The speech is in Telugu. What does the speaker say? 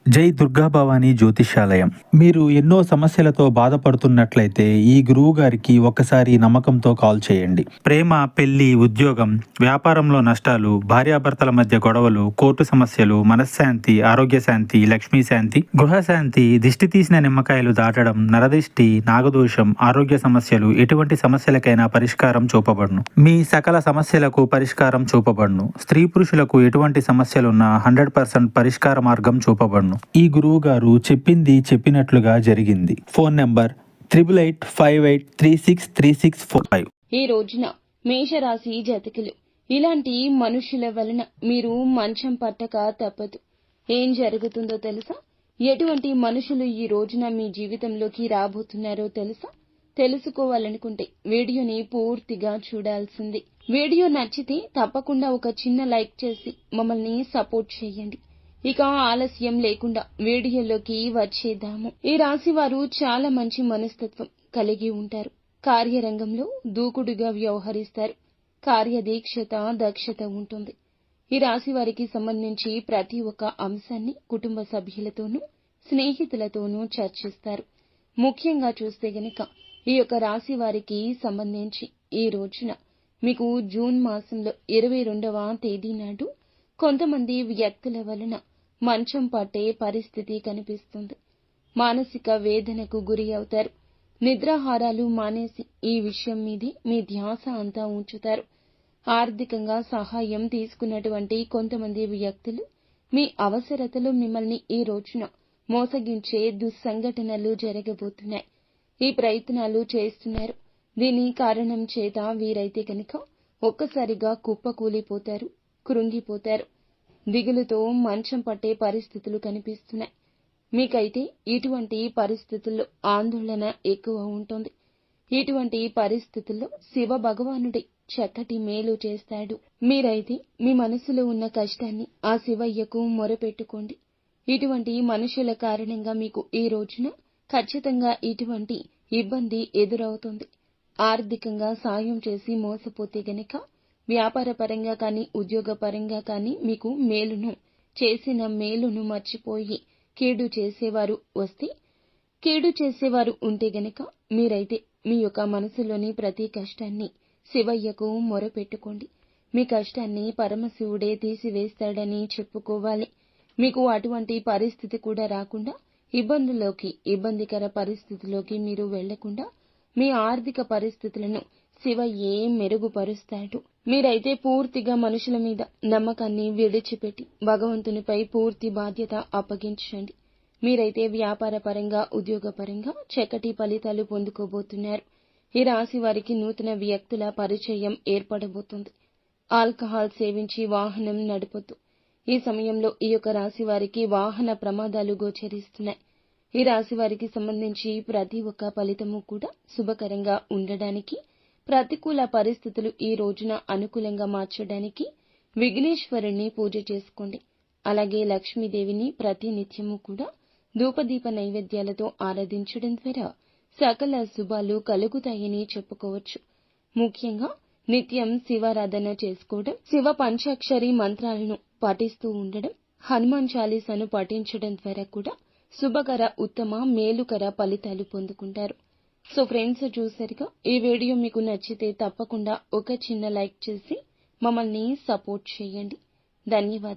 జై దుర్గా భవానీ జ్యోతిష్యాలయం. మీరు ఎన్నో సమస్యలతో బాధపడుతున్నట్లయితే ఈ గురువు గారికి ఒక్కసారి నమ్మకంతో కాల్ చేయండి. ప్రేమ, పెళ్లి, ఉద్యోగం, వ్యాపారంలో నష్టాలు, భార్యాభర్తల మధ్య గొడవలు, కోర్టు సమస్యలు, మనశ్శాంతి, ఆరోగ్య శాంతి, లక్ష్మీ శాంతి, గృహశాంతి, దిష్టి తీసిన నిమ్మకాయలు దాటడం, నరదిష్టి, నాగదోషం, ఆరోగ్య సమస్యలు, ఎటువంటి సమస్యలకైనా పరిష్కారం చూపబడును. మీ సకల సమస్యలకు పరిష్కారం చూపబడును. స్త్రీ పురుషులకు ఎటువంటి సమస్యలున్నా 100% పరిష్కార మార్గం చూపబడును. ఈ గురువు గారు చెప్పింది చెప్పినట్లుగా జరిగింది. Phone number 8858363645. ఈ రోజున మేషరాశి జాతకులు, ఇలాంటి మనుషుల వలన మీరు మంచం పట్టక తప్పదు. ఏం జరుగుతుందో తెలుసా? ఎటువంటి మనుషులు ఈ రోజున మీ జీవితంలోకి రాబోతున్నారో తెలుసా? తెలుసుకోవాలనుకుంటే వీడియోని పూర్తిగా చూడాల్సింది. వీడియో నచ్చితే తప్పకుండా ఒక చిన్న లైక్ చేసి మమ్మల్ని సపోర్ట్ చేయండి. ఇక ఆలస్యం లేకుండా వీడియోలోకి వచ్చేద్దాము. ఈ రాశి వారు చాలా మంచి మనస్తత్వం కలిగి ఉంటారు. కార్యరంగంలో దూకుడుగా వ్యవహరిస్తారు. కార్యదీక్షత, దక్షత ఉంటుంది. ఈ రాశి వారికి సంబంధించి ప్రతి ఒక్క అంశాన్ని కుటుంబ సభ్యులతోనూ, స్నేహితులతోనూ చర్చిస్తారు. ముఖ్యంగా చూస్తే గనక ఈ యొక్క రాశి వారికి సంబంధించి ఈ రోజున మీకు జూన్ మాసంలో 22వ తేదీ నాడు కొంతమంది వ్యక్తుల వలన మంచం పట్టే పరిస్థితి కనిపిస్తుంది. మానసిక వేదనకు గురి అవుతారు. నిద్రాహారాలు మానేసి ఈ విషయం మీదే మీ ధ్యాస అంతా ఉంచుతారు. ఆర్థికంగా సహాయం తీసుకున్నటువంటి కొంతమంది వ్యక్తులు మీ అవసరతలు మిమ్మల్ని ఈ రోజున మోసగించే దుస్సంఘటనలు జరగబోతున్నాయి. ఈ ప్రయత్నాలు చేస్తున్నారు. దీని కారణం చేత వీరైతే కనుక ఒక్కసారిగా కుప్పకూలిపోతారు, కృంగిపోతారు. దిగులుతో మంచం పట్టే పరిస్థితులు కనిపిస్తున్నాయి. మీకైతే ఇటువంటి పరిస్థితుల్లో ఆందోళన ఎక్కువ ఉంటుంది. ఇటువంటి పరిస్థితుల్లో శివ భగవానుడే చక్కటి మేలు చేస్తాడు. మీరైతే మీ మనసులో ఉన్న కష్టాన్ని ఆ శివయ్యకు మొరపెట్టుకోండి. ఇటువంటి మనుషుల కారణంగా మీకు ఈ రోజున ఖచ్చితంగా ఇటువంటి ఇబ్బంది ఎదురవుతుంది. ఆర్థికంగా సాయం చేసి మోసపోతే గనక వ్యాపార పరంగా కానీ, ఉద్యోగ పరంగా కానీ మీకు చేసిన మేలును మర్చిపోయి కీడు చేసేవారు ఉంటే గనక మీరైతే మీ యొక్క మనసులోని ప్రతి కష్టాన్ని శివయ్యకు మొరపెట్టుకోండి. మీ కష్టాన్ని పరమశివుడే తీసివేస్తాడని చెప్పుకోవాలి. మీకు అటువంటి పరిస్థితి కూడా రాకుండా, ఇబ్బందికర పరిస్థితిలోకి మీరు వెళ్లకుండా మీ ఆర్థిక పరిస్థితులను శివయ్యే మెరుగుపరుస్తాడు. మీరైతే పూర్తిగా మనుషుల మీద నమ్మకాన్ని విడిచిపెట్టి భగవంతునిపై పూర్తి బాధ్యత అప్పగించండి. మీరైతే వ్యాపార పరంగా, ఉద్యోగ పరంగా చక్కటి ఫలితాలు పొందుకోబోతున్నారు. ఈ రాశి వారికి నూతన వ్యక్తుల పరిచయం ఏర్పడబోతుంది. ఆల్కహాల్ సేవించి వాహనం నడపొద్దు. ఈ సమయంలో ఈ యొక్క రాశి వారికి వాహన ప్రమాదాలు గోచరిస్తున్నాయి. ఈ రాశి వారికి సంబంధించి ప్రతి ఒక్క ఫలితము కూడా శుభకరంగా ఉండడానికి, ప్రతికూల పరిస్థితులు ఈ రోజున అనుకూలంగా మార్చడానికి విఘ్నేశ్వరుణ్ణి పూజ చేసుకోండి. అలాగే లక్ష్మీదేవిని ప్రతి నిత్యము కూడా ధూపదీప నైవేద్యాలతో ఆరాధించడం ద్వారా సకల శుభాలు కలుగుతాయని చెప్పుకోవచ్చు. ముఖ్యంగా నిత్యం శివారాధన చేసుకోవడం, శివ పంచాక్షరి మంత్రాలను పఠిస్తూ ఉండడం, హనుమాన్ చాలీసాను పఠించడం ద్వారా కూడా శుభకర, ఉత్తమ, మేలుకర ఫలితాలు పొందుకుంటారు. సో ఫ్రెండ్స్, చూసారుగా, ఈ వీడియో మీకు నచ్చితే తప్పకుండా ఒక చిన్న లైక్ చేసి మమ్మల్ని సపోర్ట్ చేయండి. ధన్యవాదాలు.